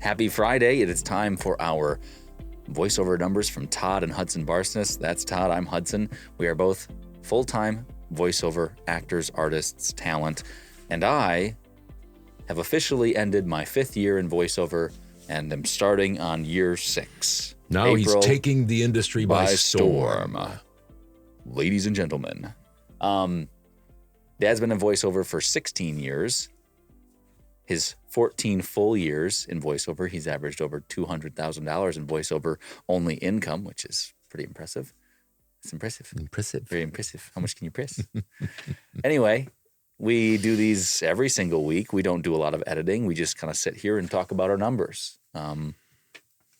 Happy Friday. It is time for our voiceover numbers from Todd and Hudson Barsness. That's Todd. I'm Hudson. We are both full-time voiceover actors, artists, talent, and I have officially ended my 5th year in voiceover and am starting on year 6. Now April he's taking the industry by storm. Ladies and gentlemen. Dad's been in voiceover for 16 years. His 14 full years in voiceover, he's averaged over $200,000 in voiceover only income, which is pretty impressive. It's impressive. Impressive. Very impressive. How much can you press? Anyway, we do these every single week. We don't do a lot of editing. We just kind of sit here and talk about our numbers.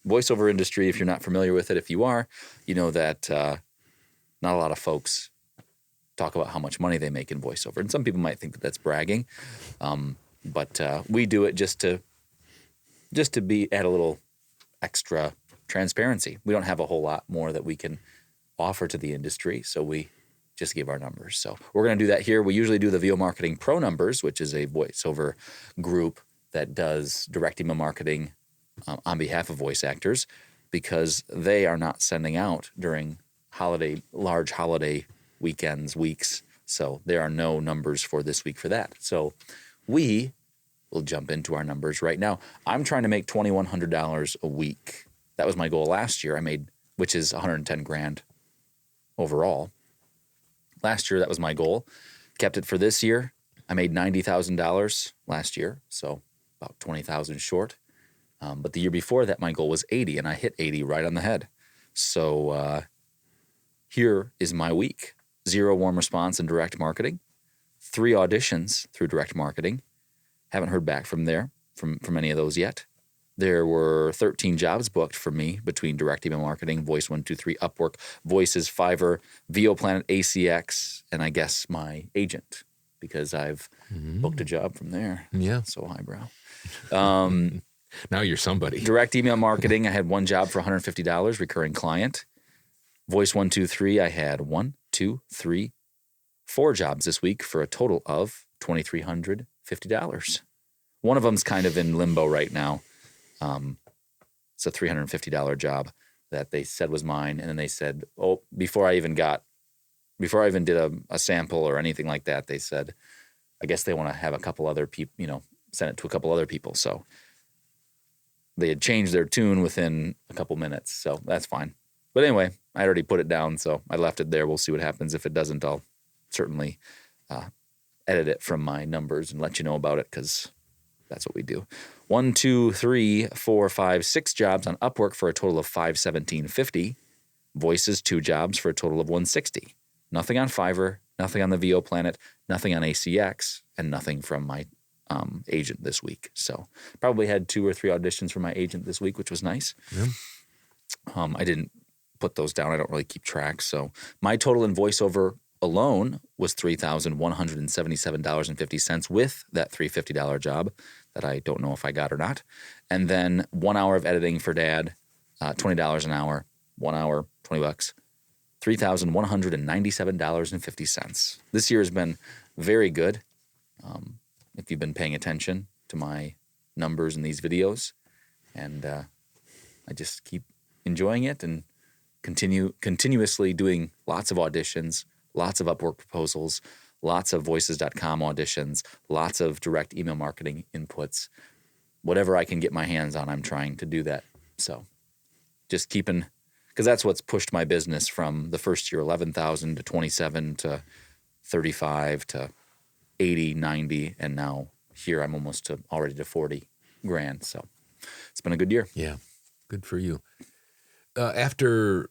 Voiceover industry, if you're not familiar with it, if you are, you know that not a lot of folks talk about how much money they make in voiceover. And some people might think that that's bragging. But we do it just to be at a little extra transparency. We don't have a whole lot more that we can offer to the industry, so we just give our numbers. So we're going to do that here. We usually do the VO Marketing Pro Numbers, which is a voiceover group that does direct email marketing on behalf of voice actors, because they are not sending out during large holiday weekends, weeks. So there are no numbers for this week for that. So we will jump into our numbers right now. I'm trying to make $2,100 a week. That was my goal last year. Which is $110,000 overall. Last year, that was my goal. Kept it for this year. I made $90,000 last year, so about $20,000 short. But the year before that, my goal was 80, and I hit 80 right on the head. So here is my week. 0 warm response in direct marketing. 3 auditions through direct marketing. Haven't heard back from any of those yet. There were 13 jobs booked for me between direct email marketing, Voice123, Upwork, Voices, Fiverr, VO Planet, ACX, and I guess my agent, because I've booked a job from there. Yeah. So highbrow. Now you're somebody. Direct email marketing, I had 1 job for $150, recurring client. Voice123, I had 4 jobs this week for a total of $2,350. One of them's kind of in limbo right now. It's a $350 job that they said was mine. And then they said, before I even did a sample or anything like that, they said, I guess they want to have a couple other people, send it to a couple other people. So they had changed their tune within a couple minutes. So that's fine. But anyway, I already put it down, so I left it there. We'll see what happens. If it doesn't, I'll certainly edit it from my numbers and let you know about it, because that's what we do. 1, 2, 3, 4, 5, 6 jobs on Upwork for a total of $517.50. Voices, 2 jobs for a total of $160. Nothing on Fiverr, nothing on the VO Planet, nothing on ACX, and nothing from my agent this week. So probably had 2 or 3 auditions from my agent this week, which was nice. Yeah. I didn't put those down. I don't really keep track. So my total in voiceover alone was $3,177.50 with that $350 job that I don't know if I got or not. And then 1 hour of editing for Dad, $20 an hour, 1 hour, $20, $3,197.50. This year has been very good. If you've been paying attention to my numbers in these videos, and I just keep enjoying it and continuously doing lots of auditions, lots of Upwork proposals, lots of Voices.com auditions, lots of direct email marketing inputs. Whatever I can get my hands on, I'm trying to do that. So just because that's what's pushed my business from the first year, 11,000 to 27 to 35 to 80, 90, and now here I'm almost already to 40 grand. So it's been a good year. Yeah, good for you. After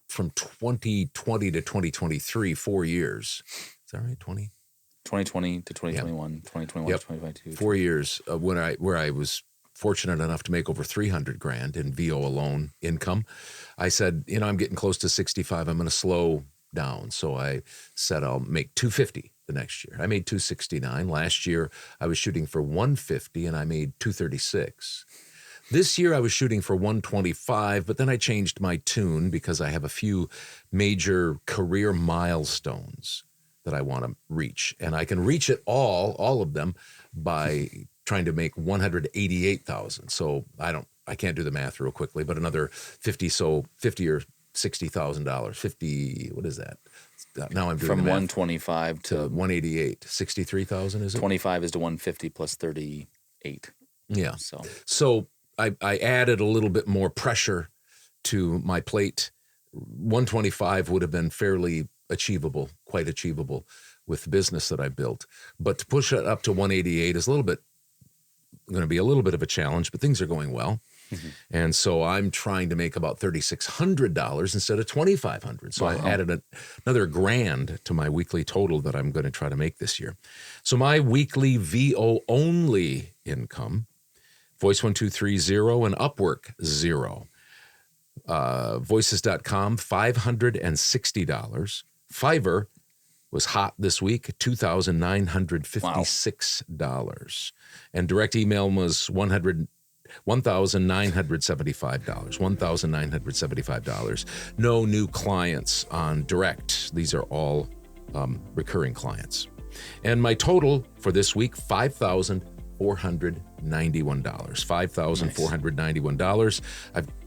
from 2020 to 2023, 4 years. Is that right? 2020 to 2021, 2021 to 2022. 4 years where I was fortunate enough to make over $300,000 in VO alone income. I said, I'm getting close to 65. I'm going to slow down. So I said I'll make $250 the next year. I made $269. Last year I was shooting for $150 and I made $236. This year I was shooting for $125, but then I changed my tune because I have a few major career milestones that I want to reach. And I can reach it all of them by trying to make 188,000. So I can't do the math real quickly, but another 50 or $60,000. 50, what is that? Now I'm doing From the math. 125 To to 188, 63,000 is it? 25 is to 150 plus 38. Yeah. So I added a little bit more pressure to my plate. 125 would have been fairly achievable, quite achievable with the business that I built. But to push it up to 188 is going to be a little bit of a challenge, but things are going well. Mm-hmm. And so I'm trying to make about $3,600 instead of $2,500. So I added another $1,000 to my weekly total that I'm going to try to make this year. So my weekly VO only income, Voice 1230 and Upwork 0. Voices.com, $560. Fiverr was hot this week, $2,956. And direct email was $1,975. No new clients on direct. These are all recurring clients. And my total for this week, $5,491. $5,491.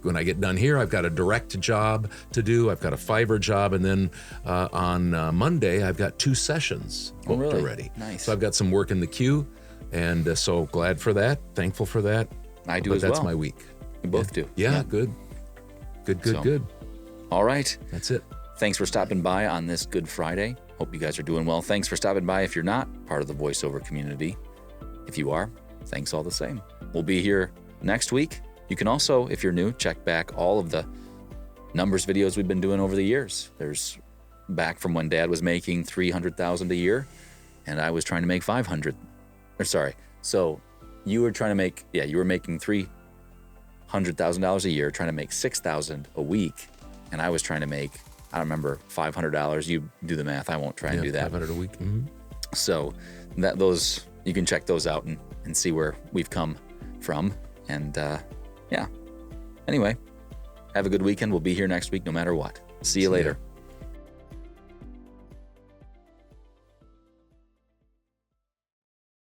When I get done here, I've got a direct job to do. I've got a Fiverr job, and then on Monday, I've got 2 sessions booked already. Nice. So I've got some work in the queue, and so glad for that. Thankful for that. I do as well. That's my week. We both do. Yeah, good. Good. All right. That's it. Thanks for stopping by on this Good Friday. Hope you guys are doing well. Thanks for stopping by if you're not part of the voiceover community. If you are, thanks all the same. We'll be here next week. You can also, if you're new, check back all of the numbers videos we've been doing over the years. There's back from when Dad was making $300,000 a year, and I was trying to make $500. So you were trying to make, you were making $300,000 a year, trying to make $6,000 a week, and I was trying to make, I don't remember, $500. You do the math. I won't try and do that. $500 a week. Mm-hmm. So you can check those out and see where we've come from. And anyway, have a good weekend. We'll be here next week no matter what. See you later.